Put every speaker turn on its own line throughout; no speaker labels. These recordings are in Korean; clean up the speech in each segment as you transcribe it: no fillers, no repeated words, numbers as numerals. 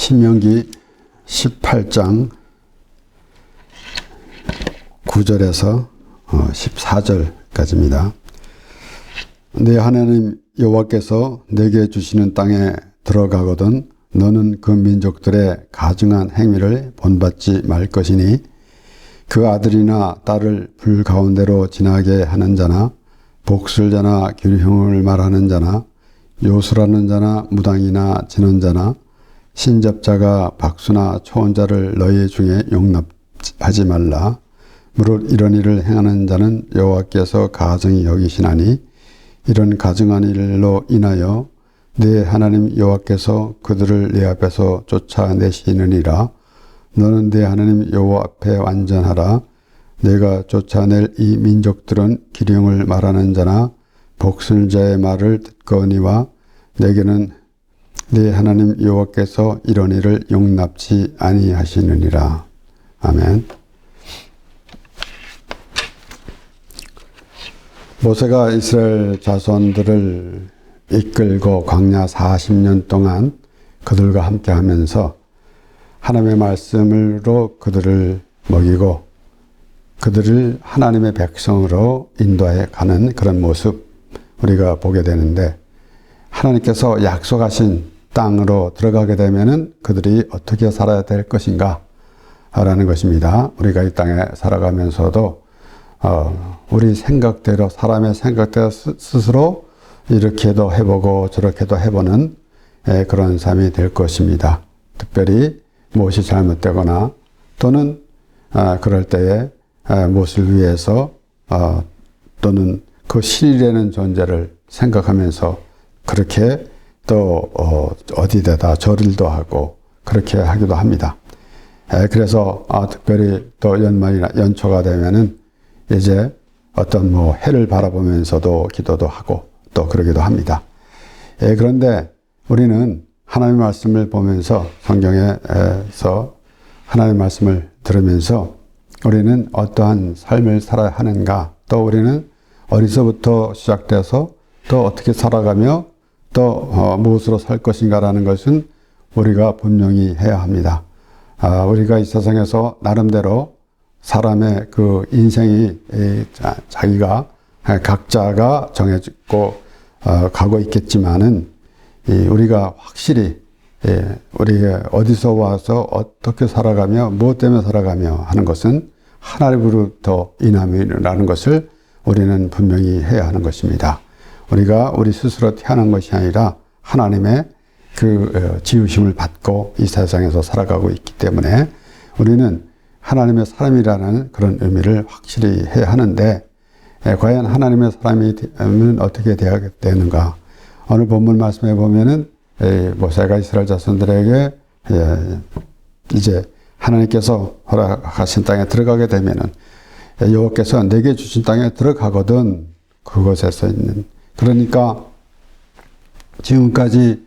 신명기 18장 9절에서 14절까지입니다. 내 하나님 여호와께서 내게 주시는 땅에 들어가거든 너는 그 민족들의 가증한 행위를 본받지 말 것이니 그 아들이나 딸을 불 가운데로 지나게 하는 자나 복술자나 규흉을 말하는 자나 요술하는 자나 무당이나 진언자나 신접자가 박수나 초혼자를 너희 중에 용납하지 말라. 무릇 이런 일을 행하는 자는 여호와께서 가증히 여기시나니 이런 가증한 일로 인하여 네 하나님 여호와께서 그들을 네 앞에서 쫓아내시느니라. 너는 네 하나님 여호와 앞에 완전하라. 내가 쫓아낼 이 민족들은 기령을 말하는 자나 복술자의 말을 듣거니와 내게는 네 하나님 여호와께서 이런 일을 용납지 아니하시느니라. 아멘. 모세가 이스라엘 자손들을 이끌고 광야 40년 동안 그들과 함께 하면서 하나님의 말씀으로 그들을 먹이고 그들을 하나님의 백성으로 인도해 가는 그런 모습 우리가 보게 되는데, 하나님께서 약속하신 땅으로 들어가게 되면은 그들이 어떻게 살아야 될 것인가 라는 것입니다. 우리가 이 땅에 살아가면서도 우리 생각대로, 사람의 생각대로 스스로 이렇게도 해보고 저렇게도 해보는 그런 삶이 될 것입니다. 특별히 무엇이 잘못되거나 또는 그럴 때에 무엇을 위해서 또는 그 신이라는 존재를 생각하면서 그렇게 또 어디에다 절일도 하고 그렇게 하기도 합니다. 그래서 특별히 또 연말이나 연초가 되면은 이제 어떤 해를 바라보면서도 기도도 하고 또 그러기도 합니다. 그런데 우리는 하나님의 말씀을 보면서 성경에서 하나님의 말씀을 들으면서 우리는 어떠한 삶을 살아야 하는가, 또 우리는 어디서부터 시작돼서 또 어떻게 살아가며 또 무엇으로 살 것인가라는 것은 우리가 분명히 해야 합니다. 우리가 이 세상에서 나름대로 사람의 그 인생이 자기가 각자가 정해지고 가고 있겠지만은 우리가 확실히 우리가 어디서 와서 어떻게 살아가며 무엇 때문에 살아가며 하는 것은 하나님으로부터 인함이라는 것을 우리는 분명히 해야 하는 것입니다. 우리가 우리 스스로 태어난 것이 아니라 하나님의 그 지으심을 받고 이 세상에서 살아가고 있기 때문에 우리는 하나님의 사람이라는 그런 의미를 확실히 해야 하는데, 과연 하나님의 사람이 되면 어떻게 되어야 되는가? 오늘 본문 말씀에 보면은 모세가 이스라엘 자손들에게 이제 하나님께서 허락하신 땅에 들어가게 되면은 여호와께서 내게 주신 땅에 들어가거든 그곳에서 있는, 그러니까 지금까지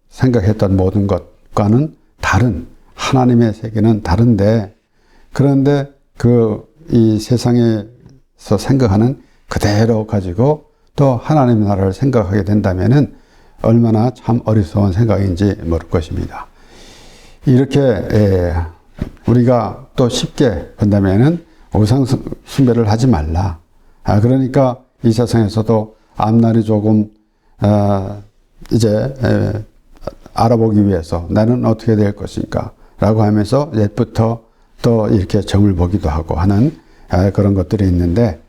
생각했던 모든 것과는 다른 하나님의 세계는 다른데, 그런데 이 세상에서 생각하는 그대로 가지고 또 하나님의 나라를 생각하게 된다면은 얼마나 참 어리석은 생각인지 모를 것입니다. 이렇게 우리가 또 쉽게 본다면은 우상 숭배를 하지 말라. 그러니까 이 세상에서도 앞날이 조금 이제 알아보기 위해서 나는 어떻게 될 것인가 라고 하면서 옛부터 또 이렇게 점을 보기도 하고 하는 그런 것들이 있는데,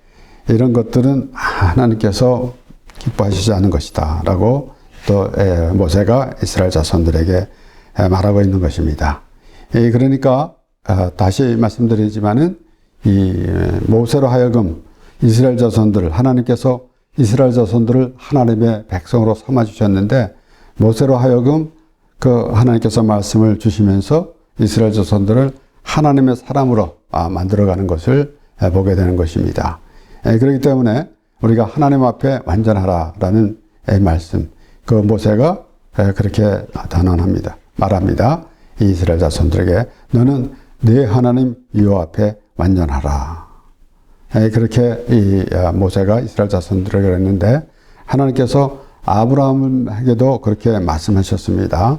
이런 것들은 하나님께서 기뻐하시지 않은 것이다 라고 또 모세가 이스라엘 자손들에게 말하고 있는 것입니다. 그러니까 다시 말씀드리지만은 이 모세로 하여금 이스라엘 자손들, 하나님께서 이스라엘 자손들을 하나님의 백성으로 삼아 주셨는데, 모세로 하여금 그 하나님께서 말씀을 주시면서 이스라엘 자손들을 하나님의 사람으로 만들어가는 것을 보게 되는 것입니다. 그렇기 때문에 우리가 하나님 앞에 완전하라라는 말씀, 그 모세가 그렇게 단언합니다. 말합니다. 이스라엘 자손들에게 너는 네 하나님 여호와 앞에 완전하라. 그렇게 모세가 이스라엘 자손들에게 그랬는데, 하나님께서 아브라함에게도 그렇게 말씀하셨습니다.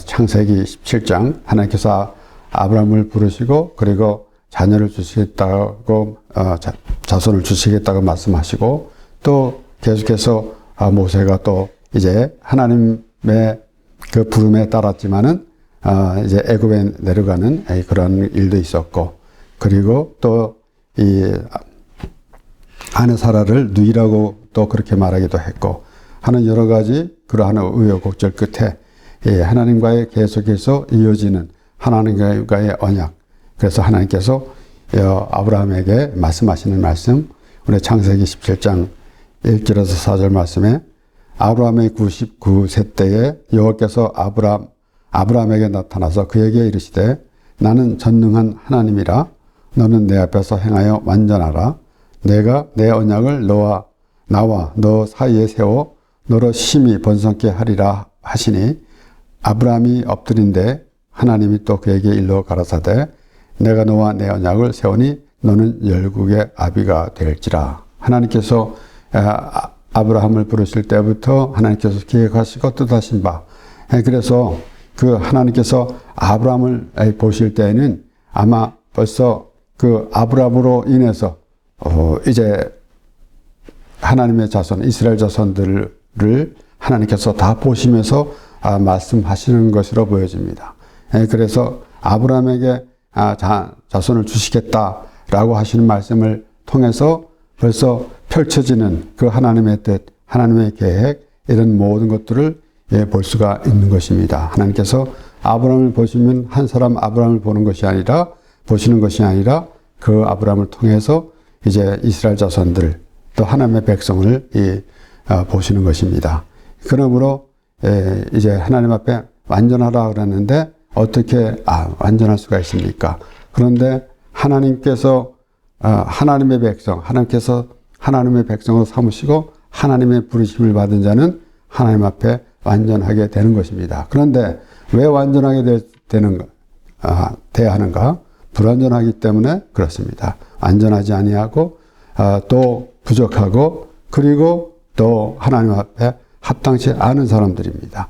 창세기 17장 하나님께서 아브라함을 부르시고 그리고 자녀를 주시겠다고 자손을 주시겠다고 말씀하시고 또 계속해서 모세가 또 이제 하나님의 그 부름에 따랐지만은 이제 애굽에 내려가는 그런 일도 있었고 그리고 또 이 아내 사라를 누이라고 또 그렇게 말하기도 했고 하는 여러 가지 그러한 우여곡절 끝에 하나님과의 계속해서 이어지는 하나님과의 언약. 그래서 하나님께서 아브라함에게 말씀하시는 말씀, 우리 창세기 17장 1절에서 4절 말씀에 아브라함의 99세 때에 여호와께서 아브라함에게 나타나서 그에게 이르시되 나는 전능한 하나님이라 너는 내 앞에서 행하여 완전하라. 내가 내 언약을 나와 너 사이에 세워 너로 심히 번성케 하리라 하시니 아브라함이 엎드린데 하나님이 또 그에게 일러 가라사대 내가 너와 내 언약을 세우니 너는 열국의 아비가 될지라. 하나님께서 아브라함을 부르실 때부터 하나님께서 기획하시고 뜻하신 바. 그래서 그 하나님께서 아브라함을 보실 때에는 아마 벌써 그 아브라함으로 인해서 이제 하나님의 자손, 이스라엘 자손들을 하나님께서 다 보시면서 말씀하시는 것으로 보여집니다. 그래서 아브라함에게 자손을 주시겠다라고 하시는 말씀을 통해서 벌써 펼쳐지는 그 하나님의 뜻, 하나님의 계획, 이런 모든 것들을 볼 수가 있는 것입니다. 하나님께서 아브라함을 보시면 한 사람 아브라함을 보는 것이 아니라 보시는 것이 아니라 그 아브라함을 통해서 이제 이스라엘 자손들 또 하나님의 백성을 보시는 것입니다. 그러므로 이제 하나님 앞에 완전하라 그랬는데 어떻게 완전할 수가 있습니까? 그런데 하나님께서 하나님의 백성, 하나님께서 하나님의 백성으로 삼으시고 하나님의 부르심을 받은 자는 하나님 앞에 완전하게 되는 것입니다. 그런데 왜 완전하게 돼야 하는가? 불완전하기 때문에 그렇습니다. 완전하지 아니하고 또 부족하고 그리고 또 하나님 앞에 합당치 않은 사람들입니다.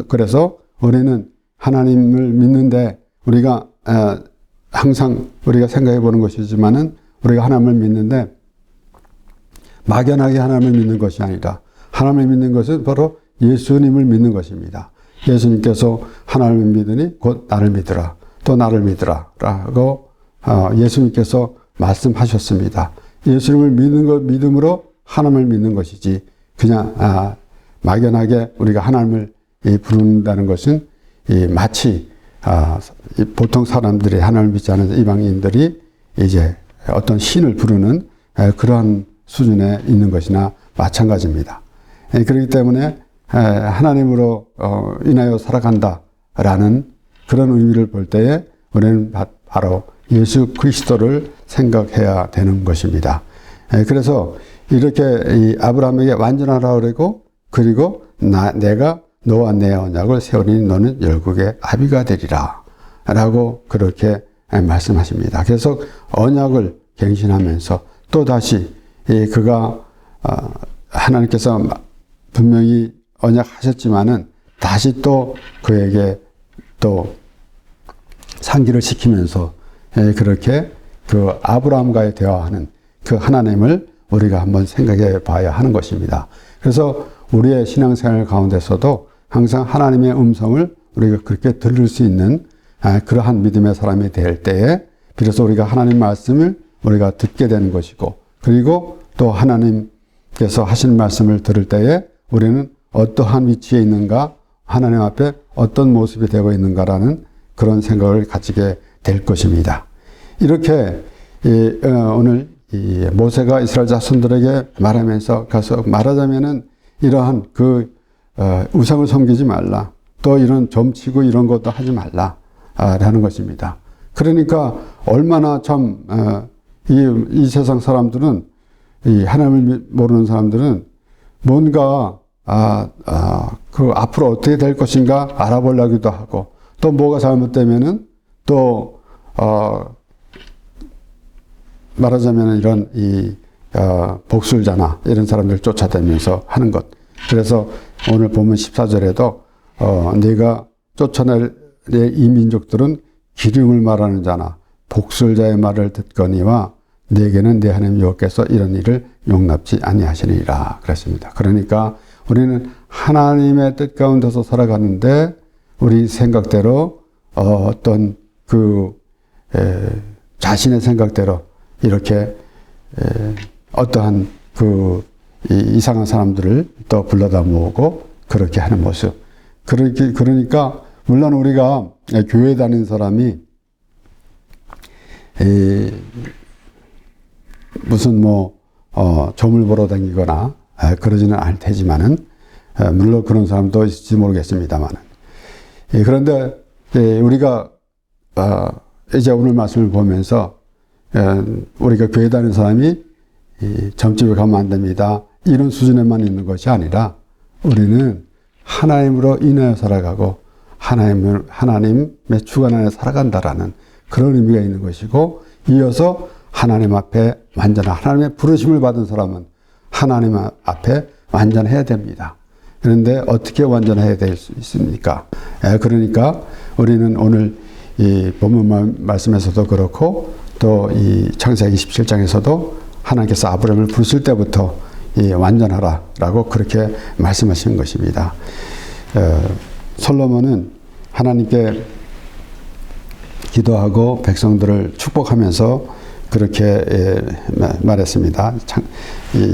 그래서 우리는 하나님을 믿는데 우리가 항상 우리가 생각해 보는 것이지만은 우리가 하나님을 믿는데 막연하게 하나님을 믿는 것이 아니라 하나님을 믿는 것은 바로 예수님을 믿는 것입니다. 예수님께서 하나님을 믿으니 곧 나를 믿으라. 또 나를 믿으라. 라고 예수님께서 말씀하셨습니다. 예수님을 믿음으로 하나님을 믿는 것이지 그냥 막연하게 우리가 하나님을 부른다는 것은 마치 보통 사람들이 하나님을 믿지 않은 이방인들이 이제 어떤 신을 부르는 그러한 수준에 있는 것이나 마찬가지입니다. 그렇기 때문에 하나님으로 인하여 살아간다라는 그런 의미를 볼 때에 우리는 바로 예수 그리스도를 생각해야 되는 것입니다. 그래서 이렇게 이 아브라함에게 완전하라 그리고 내가 너와 내 언약을 세우니 너는 열국의 아비가 되리라 라고 그렇게 말씀하십니다. 그래서 언약을 갱신하면서 또 다시 그가 하나님께서 분명히 언약하셨지만은 다시 또 그에게 또 상기를 시키면서 그렇게 그 아브라함과의 대화하는 그 하나님을 우리가 한번 생각해 봐야 하는 것입니다. 그래서 우리의 신앙생활 가운데서도 항상 하나님의 음성을 우리가 그렇게 들을 수 있는 그러한 믿음의 사람이 될 때에 비로소 우리가 하나님 말씀을 우리가 듣게 되는 것이고 그리고 또 하나님께서 하신 말씀을 들을 때에 우리는 어떠한 위치에 있는가 하나님 앞에 어떤 모습이 되고 있는가라는 그런 생각을 가지게 될 것입니다. 이렇게 오늘 모세가 이스라엘 자손들에게 말하면서 가서 말하자면은 이러한 그 우상을 섬기지 말라. 또 이런 점치고 이런 것도 하지 말라. 라는 것입니다. 그러니까 얼마나 참 이 세상 사람들은 이 하나님을 모르는 사람들은 뭔가 그 앞으로 어떻게 될 것인가 알아보려기도 하고 또 뭐가 잘못되면은 또 말하자면 이런 복술자나 이런 사람들 쫓아다니면서 하는 것. 그래서 오늘 보면 14절에도 네가 쫓아낼 이 민족들은 기름을 말하는 자나 복술 자의 말을 듣거니와 내게는 내 하나님 여호와께서 이런 일을 용납지 아니하시니라 그랬습니다. 그러니까 우리는 하나님의 뜻 가운데서 살아가는데 우리 생각대로 어떤 자신의 생각대로 이렇게 어떠한 이상한 사람들을 또 불러다 모으고 그렇게 하는 모습. 그러니까 물론 우리가 교회 다니는 사람이 무슨 점을 보러 다니거나 그러지는 않을 테지만은 물론 그런 사람도 있을지 모르겠습니다만은 그런데 우리가 이제 오늘 말씀을 보면서 우리가 교회 다니는 사람이 점집에 가면 안 됩니다. 이런 수준에만 있는 것이 아니라 우리는 하나님으로 인하여 살아가고 하나님의 주관 안에 살아간다라는 그런 의미가 있는 것이고 이어서 하나님 앞에 완전한 하나님의 부르심을 받은 사람은 하나님 앞에 완전해야 됩니다. 그런데 어떻게 완전해야 될 수 있습니까? 그러니까 우리는 오늘 이 본문 말씀에서도 그렇고 또 이 창세기 17장에서도 하나님께서 아브라함을 부르실 때부터 완전하라라고 그렇게 말씀하신 것입니다. 솔로몬은 하나님께 기도하고 백성들을 축복하면서 그렇게 말했습니다.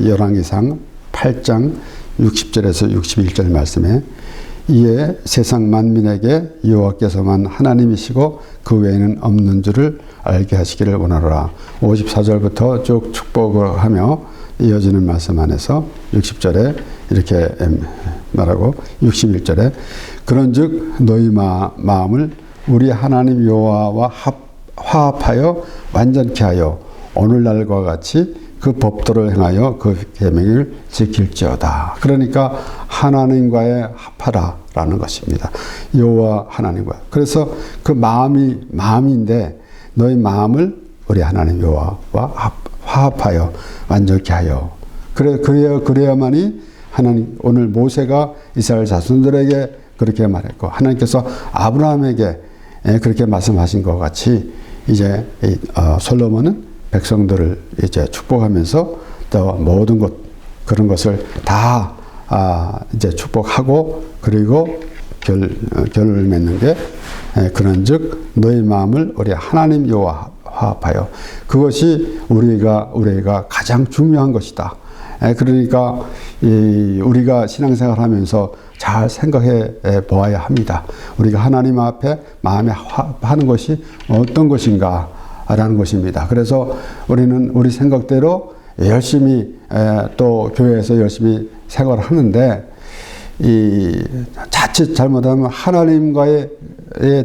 열왕기상 8장 60절에서 61절 말씀에 이에 세상 만민에게 여호와께서만 하나님이시고 그 외에는 없는 줄을 알게 하시기를 원하노라. 54절부터 쭉 축복을 하며 이어지는 말씀 안에서 60절에 이렇게 말하고 61절에 그런즉 너희 마음을 우리 하나님 여호와와 화합하여 완전케 하여 오늘날과 같이 그 법도를 행하여 그 계명을 지킬지어다. 그러니까 하나님과의 합하라라는 것입니다. 여호와 하나님과. 그래서 그 마음인데 너희 마음을 우리 하나님 여호와와 화합하여 완전케 하여. 그래야만이 하나님 오늘 모세가 이스라엘 자손들에게 그렇게 말했고 하나님께서 아브라함에게 그렇게 말씀하신 것 같이 이제 솔로몬은 백성들을 이제 축복하면서 또 모든 것 그런 것을 다 이제 축복하고 그리고 결을 맺는 게 그런즉 너희 마음을 우리 하나님 여호와 화합하여 그것이 우리가 가장 중요한 것이다. 그러니까 우리가 신앙생활하면서 잘 생각해 보아야 합니다. 우리가 하나님 앞에 마음에 화합하는 것이 어떤 것인가 라는 것입니다. 그래서 우리는 우리 생각대로 열심히 또 교회에서 열심히 생활을 하는데 자칫 잘못하면 하나님과의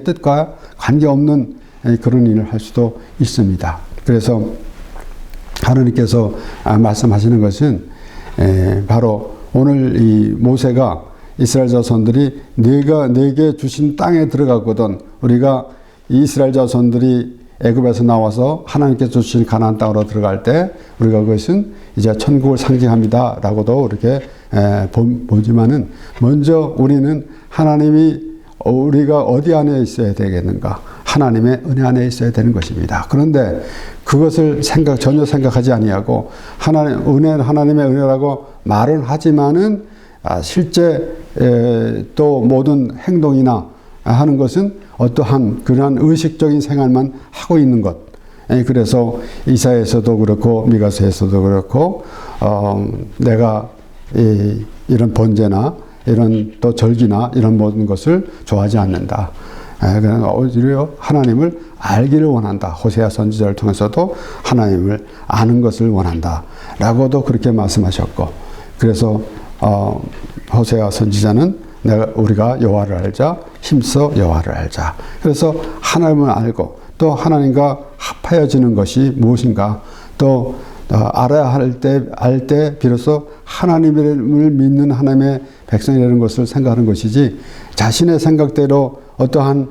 뜻과 관계없는 그런 일을 할 수도 있습니다. 그래서 하나님께서 말씀하시는 것은 바로 오늘 이 모세가 이스라엘 자손들이 내게 주신 땅에 들어갔거든 우리가 이스라엘 자손들이 애굽에서 나와서 하나님께서 주신 가나안 땅으로 들어갈 때 우리가 그것은 이제 천국을 상징합니다라고도 이렇게 보지만은 먼저 우리는 하나님이 우리가 어디 안에 있어야 되겠는가? 하나님의 은혜 안에 있어야 되는 것입니다. 그런데 그것을 전혀 생각하지 아니하고 하나님의 은혜라고 말은 하지만은 실제 또 모든 행동이나 하는 것은 어떠한 그러한 의식적인 생활만 하고 있는 것. 그래서 이사야에서도 그렇고 미가서에서도 그렇고 내가 이런 번제나 이런 또 절기나 이런 모든 것을 좋아하지 않는다. 오히려 하나님을 알기를 원한다. 호세아 선지자를 통해서도 하나님을 아는 것을 원한다. 라고도 그렇게 말씀하셨고 그래서 호세아 선지자는 우리가 여호와를 알자 힘써 여호와를 알자. 그래서 하나님을 알고 또 하나님과 합하여지는 것이 무엇인가 또 알아야 할 때 비로소 하나님을 믿는 하나님의 백성이라는 것을 생각하는 것이지 자신의 생각대로 어떠한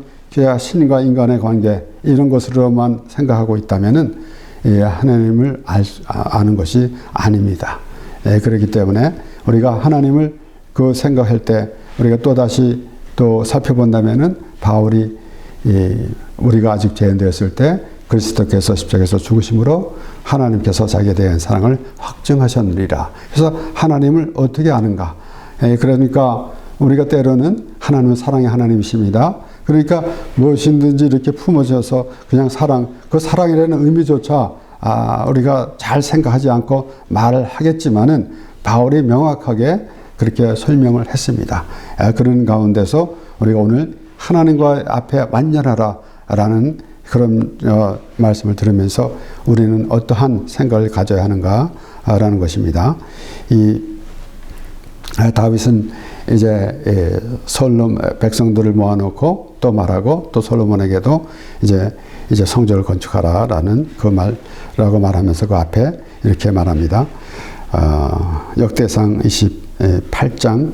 신과 인간의 관계 이런 것으로만 생각하고 있다면은 하나님을 아는 것이 아닙니다. 그렇기 때문에 우리가 하나님을 생각할 때 우리가 또다시 또 살펴본다면은 바울이 우리가 아직 죄인되었을 때 그리스도께서 십자가에서 죽으심으로 하나님께서 자기에 대한 사랑을 확증하셨느니라. 그래서 하나님을 어떻게 아는가? 그러니까 우리가 때로는 하나님은 사랑의 하나님이십니다. 그러니까 무엇이든지 이렇게 품어져서 그냥 사랑, 그 사랑이라는 의미조차 우리가 잘 생각하지 않고 말을 하겠지만은 바울이 명확하게 그렇게 설명을 했습니다. 그런 가운데서 우리가 오늘 하나님과 앞에 완전하라 라는 그런 말씀을 들으면서 우리는 어떠한 생각을 가져야 하는가 라는 것입니다. 다윗은 이제 백성들을 모아놓고 또 말하고 또 솔로몬에게도 이제 성전을 건축하라라는 그 말라고 말하면서 그 앞에 이렇게 말합니다. 역대상 28장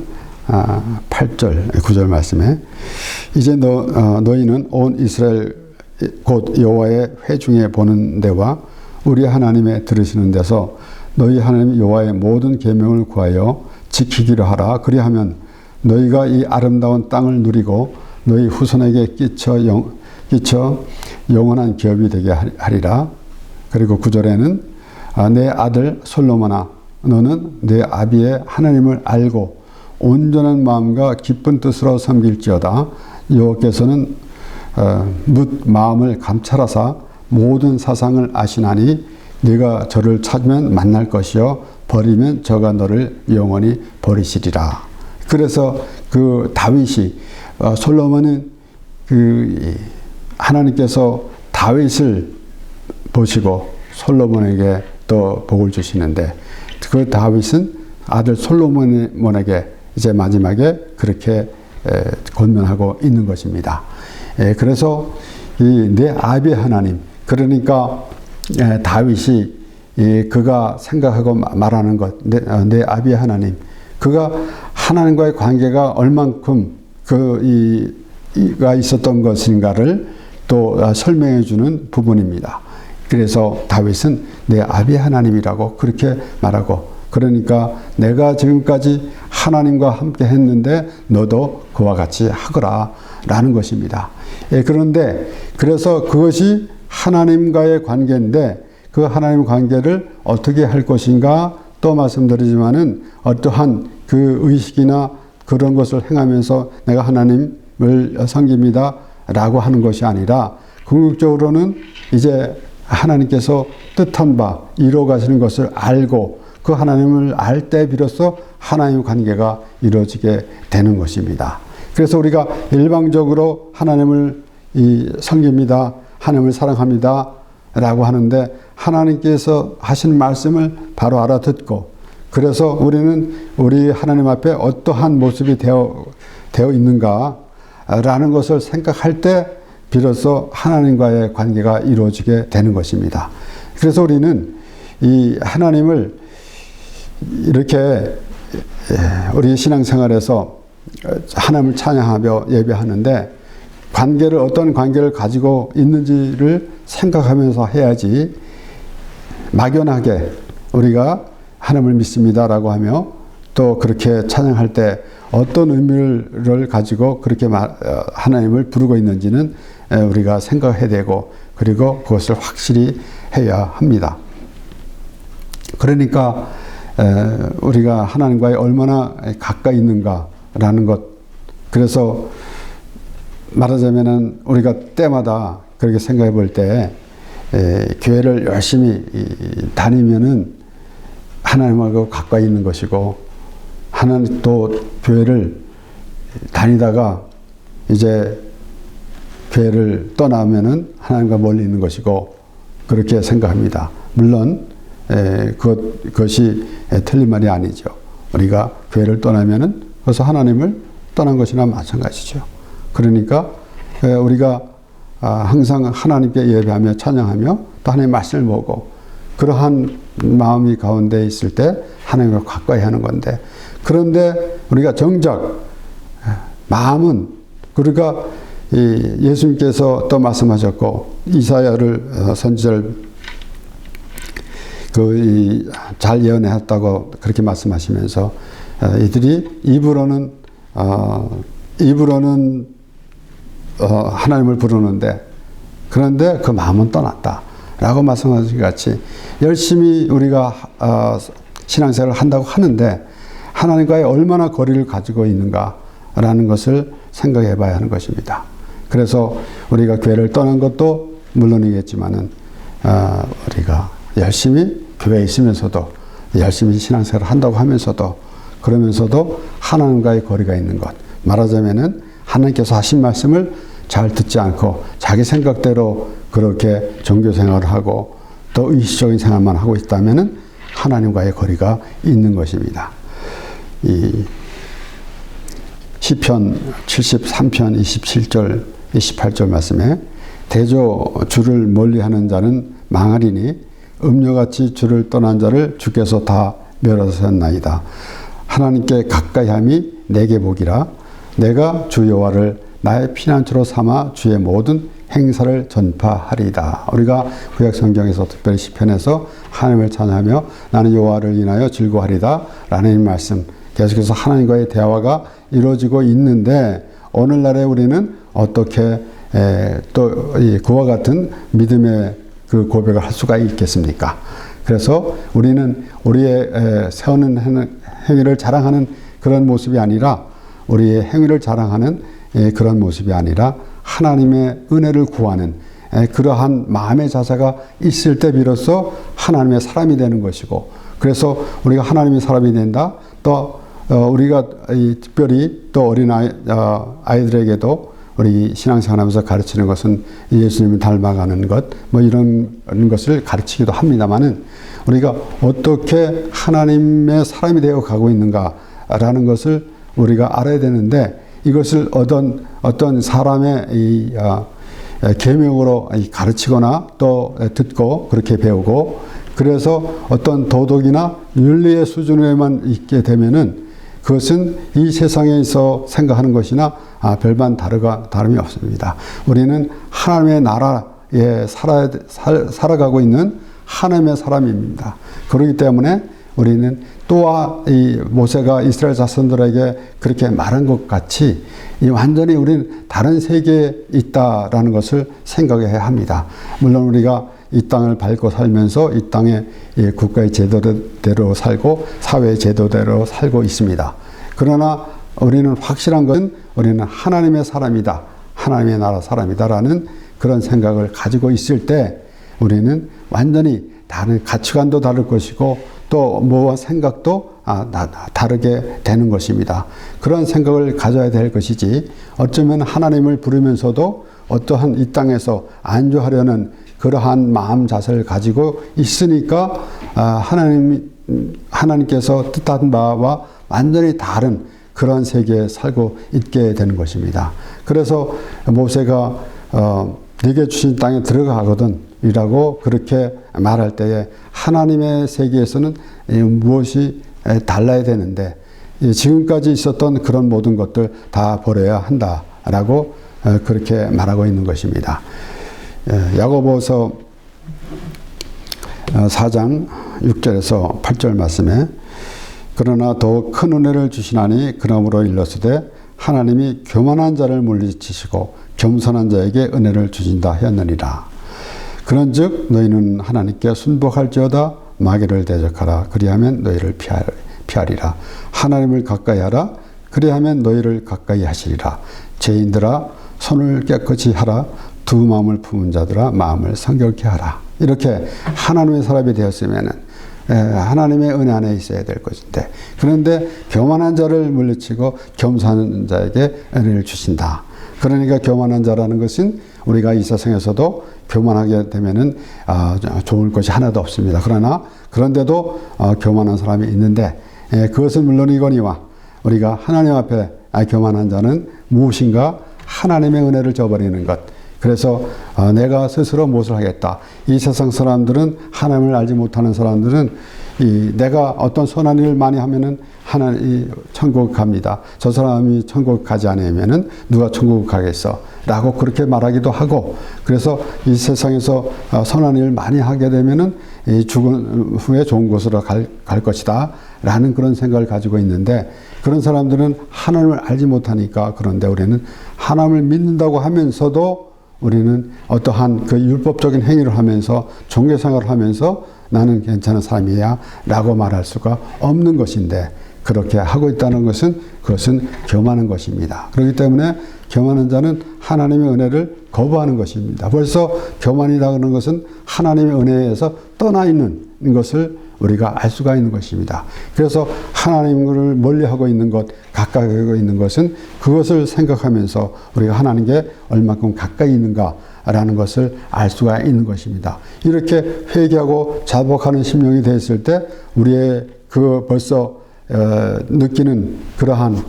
8절 9절 말씀에 이제 너희는 온 이스라엘 곧 여호와의 회중에 보는 데와 우리 하나님의 들으시는 데서 너희 하나님 여호와의 모든 계명을 구하여 지키기로 하라. 그리하면 너희가 이 아름다운 땅을 누리고 너희 후손에게 끼쳐 영원한 기업이 되게 하리라. 그리고 9절에는 내 아들 솔로몬아 너는 내 아비의 하나님을 알고 온전한 마음과 기쁜 뜻으로 섬길지어다. 여호와께서는 뭇 마음을 감찰하사 모든 사상을 아시나니 네가 저를 찾으면 만날 것이요 버리면 저가 너를 영원히 버리시리라. 그래서 그 다윗이 솔로몬은 그 하나님께서 다윗을 보시고 솔로몬에게 또 복을 주시는데 그 다윗은 아들 솔로몬에게 이제 마지막에 그렇게 권면하고 있는 것입니다. 그래서 내 아비 하나님, 그러니까 다윗이 그가 생각하고 말하는 것, 내 아비 하나님, 그가 하나님과의 관계가 얼만큼 가 있었던 것인가를 또 설명해 주는 부분입니다. 그래서 다윗은 내 아비 하나님이라고 그렇게 말하고, 그러니까 내가 지금까지 하나님과 함께 했는데 너도 그와 같이 하거라 라는 것입니다. 그런데 그래서 그것이 하나님과의 관계인데 그 하나님 관계를 어떻게 할 것인가 또 말씀드리지만은 어떠한 그 의식이나 그런 것을 행하면서 내가 하나님을 섬깁니다 라고 하는 것이 아니라 궁극적으로는 이제 하나님께서 뜻한 바 이루어 가시는 것을 알고 그 하나님을 알 때 비로소 하나님 관계가 이루어지게 되는 것입니다. 그래서 우리가 일방적으로 하나님을 섬깁니다, 하나님을 사랑합니다 라고 하는데 하나님께서 하신 말씀을 바로 알아듣고, 그래서 우리는 우리 하나님 앞에 어떠한 모습이 되어 있는가 라는 것을 생각할 때 비로소 하나님과의 관계가 이루어지게 되는 것입니다. 그래서 우리는 이 하나님을 이렇게 우리 신앙생활에서 하나님을 찬양하며 예배하는데 관계를 어떤 관계를 가지고 있는지를 생각하면서 해야지 막연하게 우리가 하나님을 믿습니다라고 하며 또 그렇게 찬양할 때 어떤 의미를 가지고 그렇게 하나님을 부르고 있는지는 우리가 생각해야 되고 그리고 그것을 확실히 해야 합니다. 그러니까 우리가 하나님과의 얼마나 가까이 있는가라는 것, 그래서 말하자면은 우리가 때마다 그렇게 생각해 볼 때 교회를 열심히 다니면은 하나님하고 가까이 있는 것이고, 하나님 또 교회를 다니다가 이제 교회를 떠나면은 하나님과 멀리 있는 것이고 그렇게 생각합니다. 물론 그것이 틀린 말이 아니죠. 우리가 교회를 떠나면은 그래서 하나님을 떠난 것이나 마찬가지죠. 그러니까 우리가 항상 하나님께 예배하며 찬양하며 또 하나님의 말씀을 보고 그러한 마음이 가운데 있을 때 하나님과 가까이 하는 건데, 그런데 우리가 정작 마음은, 그러니까 예수님께서 또 말씀하셨고 이사야를 선지자를 잘 예언했다고 그렇게 말씀하시면서 이들이 입으로는 입으로는 하나님을 부르는데 그런데 그 마음은 떠났다 라고 말씀하신 것 같이 열심히 우리가 신앙생활을 한다고 하는데 하나님과의 얼마나 거리를 가지고 있는가라는 것을 생각해 봐야 하는 것입니다. 그래서 우리가 교회를 떠난 것도 물론이겠지만은 우리가 열심히 교회에 있으면서도 열심히 신앙생활을 한다고 하면서도 그러면서도 하나님과의 거리가 있는 것, 말하자면은 하나님께서 하신 말씀을 잘 듣지 않고 자기 생각대로 그렇게 종교 생활을 하고 또 의식적인 생활만 하고 있다면은 하나님과의 거리가 있는 것입니다. 이 시편 73편 27절 28절 말씀에 대저 주를 멀리하는 자는 망하리니 음녀같이 주를 떠난 자를 주께서 다 멸하셨나이다. 하나님께 가까이함이 내게 복이라. 내가 주 여호와를 나의 피난처로 삼아 주의 모든 행사를 전파하리이다. 우리가 구약 성경에서 특별히 시편에서 하나님을 찬양하며 나는 여호와를 인하여 즐거워하리다 라는 말씀, 계속해서 하나님과의 대화가 이루어지고 있는데 오늘날에 우리는 어떻게 또 그와 같은 믿음의 그 고백을 할 수가 있겠습니까? 그래서 우리는 우리의 세우는 행위를 자랑하는 그런 모습이 아니라 우리의 행위를 자랑하는 그런 모습이 아니라 하나님의 은혜를 구하는 그러한 마음의 자세가 있을 때 비로소 하나님의 사람이 되는 것이고, 그래서 우리가 하나님의 사람이 된다. 또 우리가 특별히 또 어린 아이들에게도 우리 신앙생활하면서 가르치는 것은 예수님을 닮아가는 것, 뭐 이런 것을 가르치기도 합니다만은 우리가 어떻게 하나님의 사람이 되어 가고 있는가라는 것을 우리가 알아야 되는데, 이것을 어떤 사람의 계명으로 가르치거나 또 듣고 그렇게 배우고, 그래서 어떤 도덕이나 윤리의 수준에만 있게 되면은 그것은 이 세상에서 생각하는 것이나 별반 다름이 없습니다. 우리는 하나님의 나라에 살아가고 있는 하나님의 사람입니다. 그렇기 때문에 우리는 또한 이 모세가 이스라엘 자손들에게 그렇게 말한 것 같이 완전히 우리는 다른 세계에 있다라는 것을 생각해야 합니다. 물론 우리가 이 땅을 밟고 살면서 이 땅의 국가의 제도대로 살고 사회의 제도대로 살고 있습니다. 그러나 우리는 확실한 것은 우리는 하나님의 사람이다, 하나님의 나라 사람이다라는 그런 생각을 가지고 있을 때 우리는 완전히 다른 가치관도 다를 것이고 또 뭐와 생각도 다르게 되는 것입니다. 그런 생각을 가져야 될 것이지, 어쩌면 하나님을 부르면서도 어떠한 이 땅에서 안주하려는 그러한 마음 자세를 가지고 있으니까 하나님께서 뜻한 바와 완전히 다른 그런 세계에 살고 있게 되는 것입니다. 그래서 모세가 네게 주신 땅에 들어가거든 이라고 그렇게 말할 때에 하나님의 세계에서는 무엇이 달라야 되는데 지금까지 있었던 그런 모든 것들 다 버려야 한다라고 그렇게 말하고 있는 것입니다. 야고보서 4장 6절에서 8절 말씀에 그러나 더욱 큰 은혜를 주시나니 그러므로 일렀으되 하나님이 교만한 자를 물리치시고 겸손한 자에게 은혜를 주신다 하였느니라. 그런즉 너희는 하나님께 순복할지어다 마귀를 대적하라 그리하면 너희를 피하리라. 하나님을 가까이 하라 그리하면 너희를 가까이 하시리라. 죄인들아 손을 깨끗이 하라 두 마음을 품은 자들아 마음을 성결케 하라. 이렇게 하나님의 사람이 되었으면은 하나님의 은혜 안에 있어야 될 것인데, 그런데 교만한 자를 물리치고 겸손한 자에게 은혜를 주신다. 그러니까 교만한 자라는 것은 우리가 이 세상에서도 교만하게 되면은 좋을 것이 하나도 없습니다. 그런데도 교만한 사람이 있는데 그것은 물론이거니와 우리가 하나님 앞에 교만한 자는 무엇인가 하나님의 은혜를 저버리는 것. 그래서 내가 스스로 무엇을 하겠다. 이 세상 사람들은 하나님을 알지 못하는 사람들은 내가 어떤 선한 일을 많이 하면은 하나님 천국 갑니다. 저 사람이 천국 가지 않으면은 누가 천국 가겠어? 라고 그렇게 말하기도 하고, 그래서 이 세상에서 선한 일을 많이 하게 되면은 이 죽은 후에 좋은 곳으로 갈 것이다 라는 그런 생각을 가지고 있는데, 그런 사람들은 하나님을 알지 못하니까. 그런데 우리는 하나님을 믿는다고 하면서도 우리는 어떠한 그 율법적인 행위를 하면서 종교생활을 하면서 나는 괜찮은 사람이야 라고 말할 수가 없는 것인데, 그렇게 하고 있다는 것은 그것은 교만한 것입니다. 그렇기 때문에 교만한 자는 하나님의 은혜를 거부하는 것입니다. 벌써 교만이다 그러는 것은 하나님의 은혜에서 떠나 있는 것을 우리가 알 수가 있는 것입니다. 그래서 하나님을 멀리하고 있는 것, 가까이 하고 있는 것은 그것을 생각하면서 우리가 하나님께 얼마큼 가까이 있는가라는 것을 알 수가 있는 것입니다. 이렇게 회개하고 자복하는 심령이 되었을 때 우리의 그 벌써 느끼는 그러한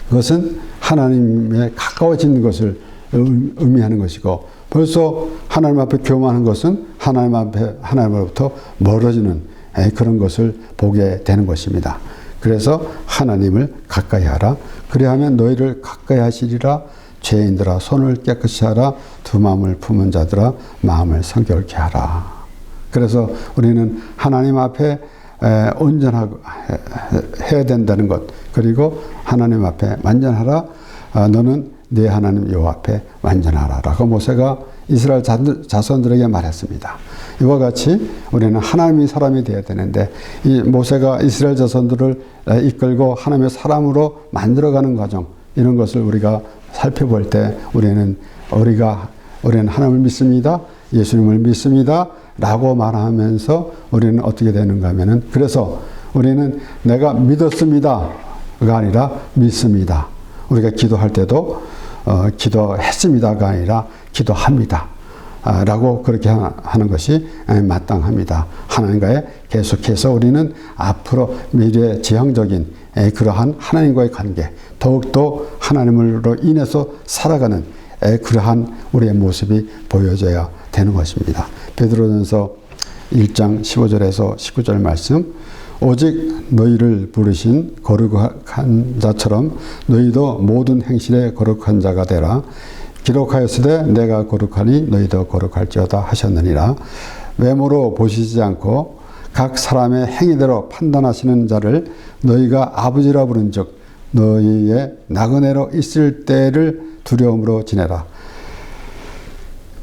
것은 하나님에 가까워지는 것을 의미하는 것이고, 벌써 하나님 앞에 교만한 것은 하나님으로부터 멀어지는 그런 것을 보게 되는 것입니다. 그래서 하나님을 가까이 하라. 그리하면 너희를 가까이 하시리라. 죄인들아 손을 깨끗이 하라. 두 마음을 품은 자들아 마음을 성결케 하라. 그래서 우리는 하나님 앞에 온전하고 해야 된다는 것, 그리고 하나님 앞에 완전하라. 너는 네 하나님 여호와 앞에 완전하라라고 모세가 이스라엘 자손들에게 말했습니다. 이와 같이 우리는 하나님의 사람이 되어야 되는데, 이 모세가 이스라엘 자손들을 이끌고 하나님의 사람으로 만들어가는 과정, 이런 것을 우리가 살펴볼 때 우리는 하나님을 믿습니다, 예수님을 믿습니다 라고 말하면서 우리는 어떻게 되는가 하면은, 그래서 우리는 내가 믿었습니다가 아니라 믿습니다. 우리가 기도할 때도 기도했습니다가 아니라 기도합니다 라고 그렇게 하는 것이 마땅합니다. 하나님과의 계속해서 우리는 앞으로 미래 지향적인 그러한 하나님과의 관계, 더욱더 하나님으로 인해서 살아가는 그러한 우리의 모습이 보여져야 되는 것입니다. 베드로전서 1장 15절에서 19절 말씀, 오직 너희를 부르신 거룩한 자처럼 너희도 모든 행실에 거룩한 자가 되라. 기록하였으되 내가 거룩하니 너희도 거룩할지어다 하셨느니라. 외모로 보시지 않고 각 사람의 행위대로 판단하시는 자를 너희가 아버지라 부른즉 너희의 나그네로 있을 때를 두려움으로 지내라.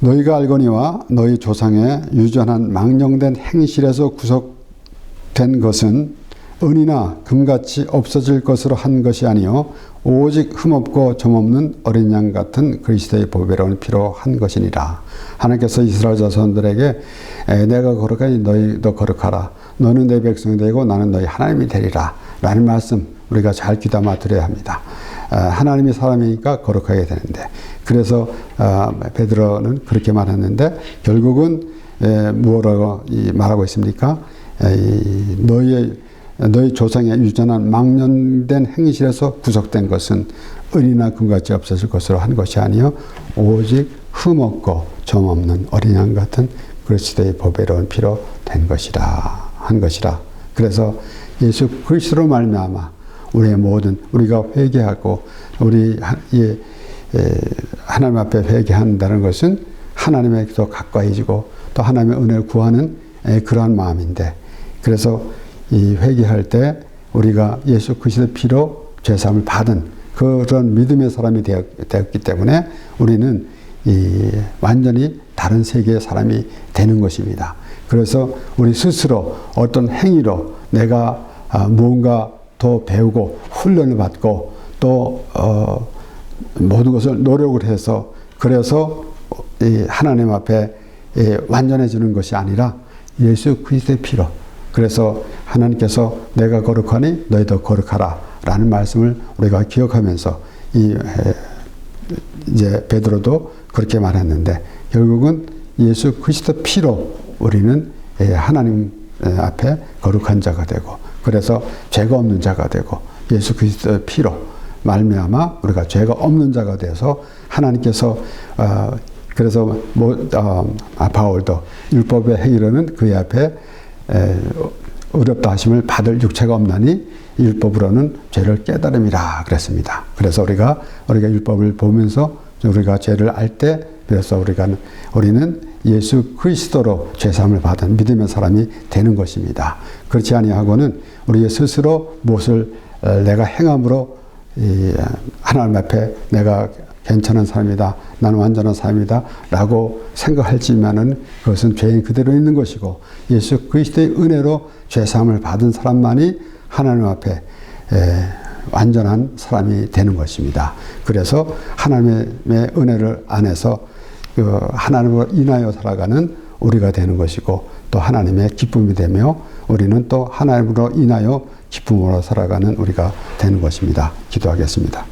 너희가 알거니와 너희 조상의 유전한 망령된 행실에서 구속된 것은 은이나 금같이 없어질 것으로 한 것이 아니요 오직 흠없고 점없는 어린 양 같은 그리스도의 보배로운 피로 한 것이니라. 하나님께서 이스라엘 자손들에게 내가 거룩하니 너희도 거룩하라. 너는 내 백성이 되고 나는 너희 하나님이 되리라 라는 말씀 우리가 잘 귀담아 들어야 합니다. 하나님이 사람이니까 거룩하게 되는데, 그래서 베드로는 그렇게 말했는데 결국은 무엇라고 말하고 있습니까? 너희 조상의 유전한 망령된 행실에서 구속된 것은 은이나 금같이 없어질 것으로 한 것이 아니요 오직 흠없고 점없는 어린 양 같은 그리스도의 보배로운 피로 된 것이라 한 것이라. 그래서 예수 그리스도로 말미암아 우리의 모든 우리가 회개하고 우리 하나님 앞에 회개한다는 것은 하나님에게 더 가까이지고 또 하나님의 은혜를 구하는 그러한 마음인데, 그래서 이 회개할 때 우리가 예수 그리스도의 피로 죄사함을 받은 그런 믿음의 사람이 되었기 때문에 우리는 완전히 다른 세계의 사람이 되는 것입니다. 그래서 우리 스스로 어떤 행위로 내가 무언가 더 배우고 훈련을 받고 또 모든 것을 노력을 해서 그래서 하나님 앞에 완전해지는 것이 아니라 예수 그리스도의 피로, 그래서 하나님께서 내가 거룩하니 너희도 거룩하라 라는 말씀을 우리가 기억하면서 이제 베드로도 그렇게 말했는데, 결국은 예수 그리스도 피로 우리는 하나님 앞에 거룩한 자가 되고, 그래서 죄가 없는 자가 되고, 예수 그리스도의 피로 말미암아 우리가 죄가 없는 자가 돼서 하나님께서 바울도 율법의 행위로는 그의 앞에 어렵다 하심을 받을 육체가 없나니 율법으로는 죄를 깨달음이라 그랬습니다. 그래서 우리가 율법을 보면서 우리가 죄를 알 때, 그래서 우리는 예수 그리스도로 죄사함을 받은 믿음의 사람이 되는 것입니다. 그렇지 아니하고는 우리 스스로 무엇을 내가 행함으로 하나님 앞에 내가 괜찮은 사람이다, 나는 완전한 사람이다 라고 생각할지만은 그것은 죄인 그대로 있는 것이고, 예수 그리스도의 은혜로 죄사함을 받은 사람만이 하나님 앞에 완전한 사람이 되는 것입니다. 그래서 하나님의 은혜를 안에서 하나님으로 인하여 살아가는 우리가 되는 것이고, 또 하나님의 기쁨이 되며 우리는 또 하나님으로 인하여 기쁨으로 살아가는 우리가 되는 것입니다. 기도하겠습니다.